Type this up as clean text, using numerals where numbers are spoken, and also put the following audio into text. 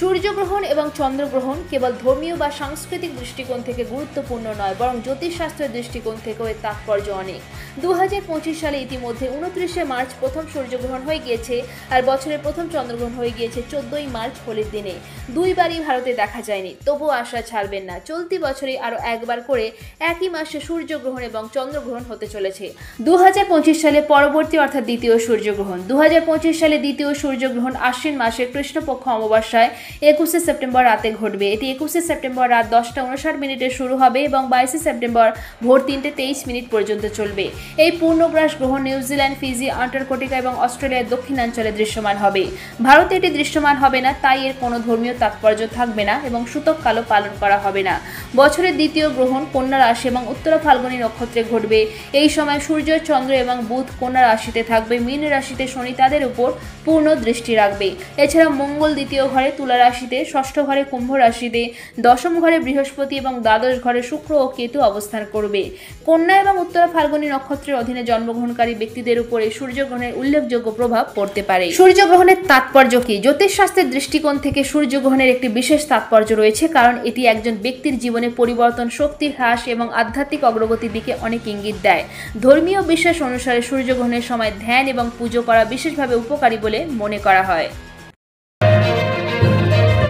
সূর্যগ্রহণ এবং চন্দ্রগ্রহণ কেবল ধর্মীয় বা সাংস্কৃতিক দৃষ্টিকোণ থেকে গুরুত্বপূর্ণ নয়, বরং জ্যোতিষশাস্ত্রের দৃষ্টিকোণ থেকেও এর তাৎপর্য অনেক। 2025 সালে ইতিমধ্যে 29শে মার্চ প্রথম সূর্যগ্রহণ হয়ে গিয়েছে, আর বছরের প্রথম চন্দ্রগ্রহণ হয়ে গিয়েছে 14ই মার্চ হোলির দিনে। দুইবারই ভারতে দেখা যায়নি, তবুও আশা ছাড়বেন না। চলতি বছরে আরও একবার করে একই মাসে সূর্যগ্রহণ এবং চন্দ্রগ্রহণ হতে চলেছে। 2025 সালে পরবর্তী অর্থাৎ দ্বিতীয় সূর্যগ্রহণ। 2025 সালে দ্বিতীয় সূর্যগ্রহণ আশ্বিন মাসের কৃষ্ণপক্ষ অমাবস্যায় 21শে সেপ্টেম্বর রাতে ঘটবে। এটি 21শে সেপ্টেম্বর রাত 10:59 শুরু হবে এবং 22শে সেপ্টেম্বর ভোর 3:23 পর্যন্ত চলবে। এই পূর্ণগ্রাস গ্রহণ নিউজিল্যান্ড, ফিজি, আন্টার্কটিকা এবং অস্ট্রেলিয়ার দক্ষিণাঞ্চলে দৃশ্যমান হবে। ভারতে এটি দৃশ্যমান হবে না, তাই এর কোনো ধর্মীয় তাৎপর্য থাকবে না এবং সূতককালও পালন করা হবে না। বছরের দ্বিতীয় গ্রহণ কন্যা রাশি এবং উত্তরা ফাল্গুনী নক্ষত্রে ঘটবে। এই সময় সূর্য, চন্দ্র এবং বুধ কন্যা রাশিতে থাকবে। মীন রাশিতে শনি তাদের উপর পূর্ণ দৃষ্টি রাখবে। এছাড়া মঙ্গল দ্বিতীয় ঘরে তুলা রাশিতে, ষষ্ঠ ঘরে কুম্ভ রাশিতে, দশম ঘরে বৃহস্পতি এবং দ্বাদশ ঘরে শুক্র ও কেতু অবস্থান করবে। কন্যা এবং উত্তরা ফাল্গুনী নক্ষত্রের অধীনে জন্মগ্রহণকারী ব্যক্তিদের উপরে সূর্যগ্রহণের উল্লেখযোগ্য প্রভাব পড়তে পারে। সূর্যগ্রহণের তাৎপর্য কি? জ্যোতিষশাস্ত্রের দৃষ্টিকোণ থেকে সূর্যগ্রহণের একটি বিশেষ তাৎপর্য রয়েছে, কারণ এটি একজন ব্যক্তির জীবনে পরিবর্তন, শক্তির হ্রাস এবং আধ্যাত্মিক অগ্রগতির দিকে অনেক ইঙ্গিত দেয়। ধর্মীয় বিশ্বাস অনুসারে সূর্যগ্রহণের সময় ধ্যান এবং পুজো করা বিশেষভাবে উপকারী বলে মনে করা হয়।